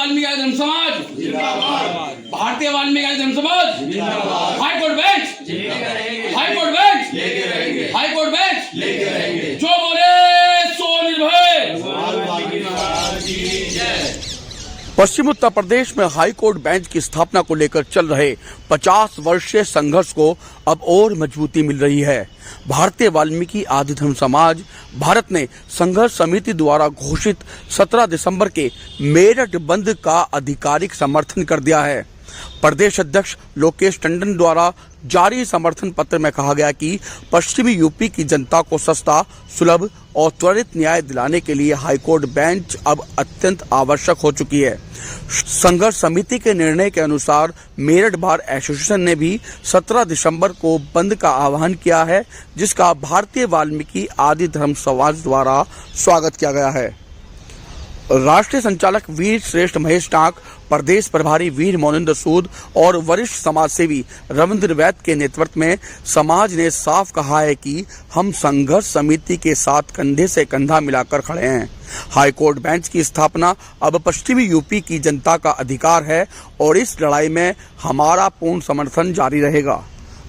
वाल्मीकि धर्म समाज जिंदाबाद, भारतीय वाल्मीकि धर्म समाज जिंदाबाद, high court bench high court bench high court bench लेके रहेंगे, जो बोले सो निर्भय। पश्चिम उत्तर प्रदेश में हाई कोर्ट बेंच की स्थापना को लेकर चल रहे 50 वर्षीय संघर्ष को अब और मजबूती मिल रही है। भारतीय वाल्मीकि आदि धर्म समाज भारत ने संघर्ष समिति द्वारा घोषित 17 दिसंबर के मेरठ बंद का आधिकारिक समर्थन कर दिया है। प्रदेश अध्यक्ष लोकेश टंडन द्वारा जारी समर्थन पत्र में कहा गया कि पश्चिमी यूपी की जनता को सस्ता, सुलभ और त्वरित न्याय दिलाने के लिए हाईकोर्ट बेंच अब अत्यंत आवश्यक हो चुकी है। संघर्ष समिति के निर्णय के अनुसार मेरठ बार एसोसिएशन ने भी 17 दिसंबर को बंद का आह्वान किया है, जिसका भारतीय वाल्मीकि आदि धर्म समाज द्वारा स्वागत किया गया है। राष्ट्रीय संचालक वीर श्रेष्ठ महेश टाक, प्रदेश प्रभारी वीर मोनिंदर सूद और वरिष्ठ समाज सेवी रविंद्र वैद के नेतृत्व में समाज ने साफ कहा है कि हम संघर्ष समिति के साथ कंधे से कंधा मिलाकर खड़े हैं। हाईकोर्ट बेंच की स्थापना अब पश्चिमी यूपी की जनता का अधिकार है और इस लड़ाई में हमारा पूर्ण समर्थन जारी रहेगा।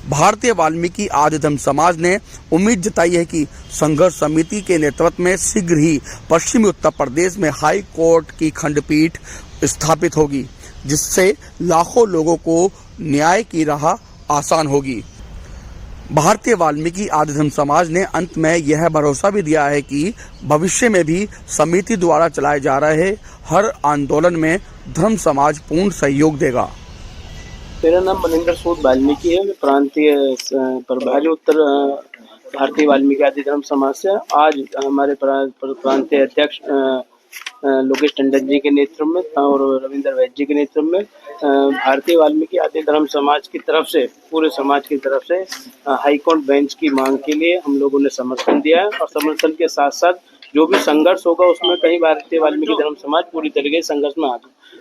भारतीय वाल्मीकि आदि धर्म समाज ने उम्मीद जताई है कि संघर्ष समिति के नेतृत्व में शीघ्र ही पश्चिमी उत्तर प्रदेश में हाई कोर्ट की खंडपीठ स्थापित होगी, जिससे लाखों लोगों को न्याय की राह आसान होगी। भारतीय वाल्मीकि आदि धर्म समाज ने अंत में यह भरोसा भी दिया है कि भविष्य में भी समिति द्वारा चलाए जा रहे हर आंदोलन में धर्म समाज पूर्ण सहयोग देगा। मेरा नाम मनिंदर सूद वाल्मीकि है। मैं प्रांतीय प्रभारी उत्तर भारतीय वाल्मीकि आदि धर्म समाज से। आज हमारे प्रांतीय अध्यक्ष लोकेश टंडन जी के नेतृत्व में और रविंद्र वैद जी के नेतृत्व में भारतीय वाल्मीकि आदि धर्म समाज की तरफ से, पूरे समाज की तरफ से हाईकोर्ट बेंच की मांग के लिए हम लोगों ने समर्थन दिया है। और समर्थन के साथ साथ जो भी संघर्ष होगा उसमें कहीं भारतीय वाल्मीकि धर्म समाज पूरी तरीके से संघर्ष में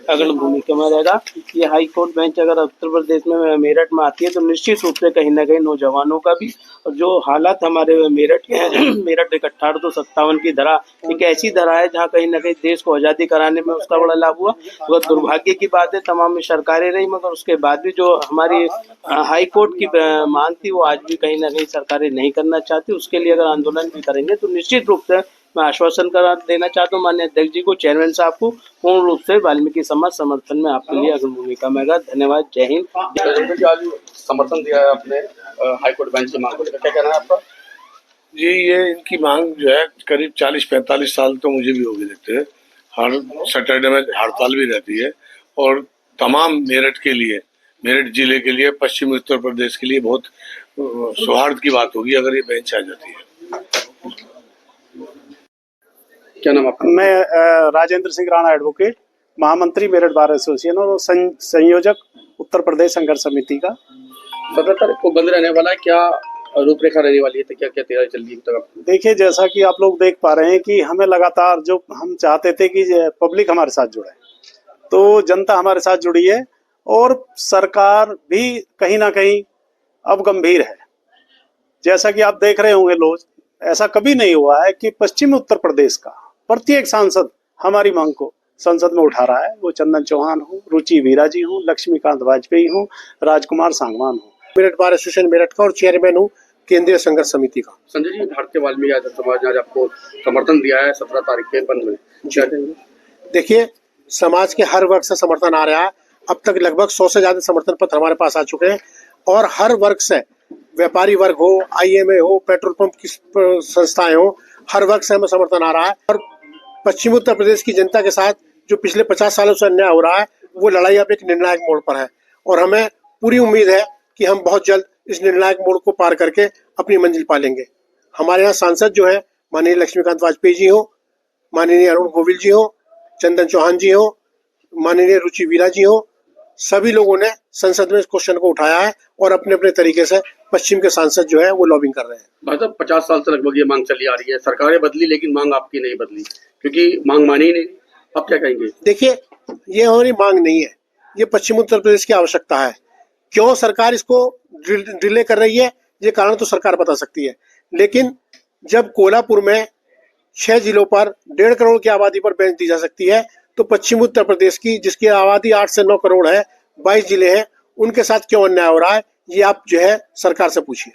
अग्रणी भूमिका में रहेगा। ये हाई कोर्ट बेंच अगर उत्तर प्रदेश में मेरठ में आती है तो निश्चित रूप से कहीं ना कहीं नौजवानों का भी, और जो हालात हमारे मेरठ के हैं, मेरठ 1857 की धरा एक ऐसी धरा है जहाँ कहीं ना कहीं देश को आज़ादी कराने में उसका बड़ा लाभ हुआ। तो दुर्भाग्य की बात है, तमाम सरकारें रही मगर उसके बाद भी जो हमारी हाई कोर्ट की मांग थी वो आज भी कहीं ना कहीं सरकारें नहीं करना चाहती। उसके लिए अगर आंदोलन भी करेंगे तो निश्चित रूप से मैं आश्वासन करा देना चाहता हूँ माननीय अध्यक्ष जी को, चेयरमैन साहब को, पूर्ण रूप से वाल्मीकि समाज समर्थन में आपके लिए अग्रणी भूमिका में। धन्यवाद। जय हिंद। आज समर्थन दिया है आपने हाईकोर्ट बेंच की मांग को लेकर, क्या कहना है आपका? जी, ये इनकी मांग जो है करीब 40-45 साल तो मुझे भी हो गए लगते हैं। हर सैटरडे में हड़ताल भी रहती है और तमाम मेरठ के लिए, मेरठ जिले के लिए, पश्चिमी उत्तर प्रदेश के लिए बहुत सौहार्द की बात होगी अगर ये बेंच आ जाती है। क्या नाम आपका? मैं राजेंद्र सिंह राणा, एडवोकेट, महामंत्री मेरठ बार एसोसिएशन और संयोजक उत्तर प्रदेश संघर्ष समिति का। 17 तारीख को बंद रहने वाला है, क्या रूपरेखा रहने वाली है, तो क्या क्या तैयारी चल रही है? देखिए, जैसा कि आप लोग देख पा रहे हैं कि हमें लगातार जो हम चाहते थे कि पब्लिक हमारे साथ जुड़े, तो जनता हमारे साथ जुड़ी है और सरकार भी कहीं ना कहीं अब गंभीर है। जैसा कि आप देख रहे होंगे लोग, ऐसा कभी नहीं हुआ है कि पश्चिमी उत्तर प्रदेश का प्रत्येक सांसद हमारी मांग को संसद में उठा रहा है। वो चंदन चौहान हो, रुचि वीरा जी हो, लक्ष्मीकांत वाजपेयी हो, राजकुमार सांगवान हो। मेरठ बार एसोसिएशन मेरठ का और चेयरमैन हूँ केंद्रीय संघर्ष समिति का। संजय जी, भारतीय वाल्मीकि आदि समाज ने आज आपको समर्थन दिया है 17 तारीख के बंद में, क्या कहेंगे? देखिए, समाज के हर वर्ग से समर्थन आ रहा है। अब तक लगभग 100 से ज्यादा समर्थन पत्र हमारे पास आ चुके हैं और हर वर्ग से, व्यापारी वर्ग हो, IMA हो, पेट्रोल पंप की संस्थाएं हो, हर वर्ग से हमें समर्थन आ रहा है। और पश्चिमी उत्तर प्रदेश की जनता के साथ जो पिछले 50 सालों से अन्याय हो रहा है वो लड़ाई अब एक निर्णायक मोड़ पर है और हमें पूरी उम्मीद है कि हम बहुत जल्द इस निर्णायक मोड़ को पार करके अपनी मंजिल पा लेंगे। हमारे यहाँ सांसद जो है माननीय लक्ष्मीकांत वाजपेयी जी हो, माननीय अरुण गोविल जी हो, चंदन चौहान जी हो, माननीय रुचि वीरा जी हो, सभी लोगों ने संसद में इस क्वेश्चन को उठाया है और अपने अपने तरीके से पश्चिम के सांसद जो है वो लॉबिंग कर रहे हैं। मतलब 50 साल से लगभग ये मांग चली आ रही है, सरकारें बदली लेकिन मांग आपकी नहीं बदली, क्योंकि मांग मानी ही नहीं। अब क्या कहेंगे? देखिए, ये हमारी मांग नहीं है, ये पश्चिम उत्तर प्रदेश की आवश्यकता है। क्यों सरकार इसको डिले कर रही है, ये कारण तो सरकार बता सकती है, लेकिन जब कोल्हापुर में 6 जिलों पर 1.5 करोड़ की आबादी पर बेंच दी जा सकती है तो पश्चिमी उत्तर प्रदेश की, जिसकी आबादी 8 से 9 करोड़ है, 22 जिले हैं, उनके साथ क्यों अन्याय हो रहा है, ये आप जो है सरकार से पूछिए।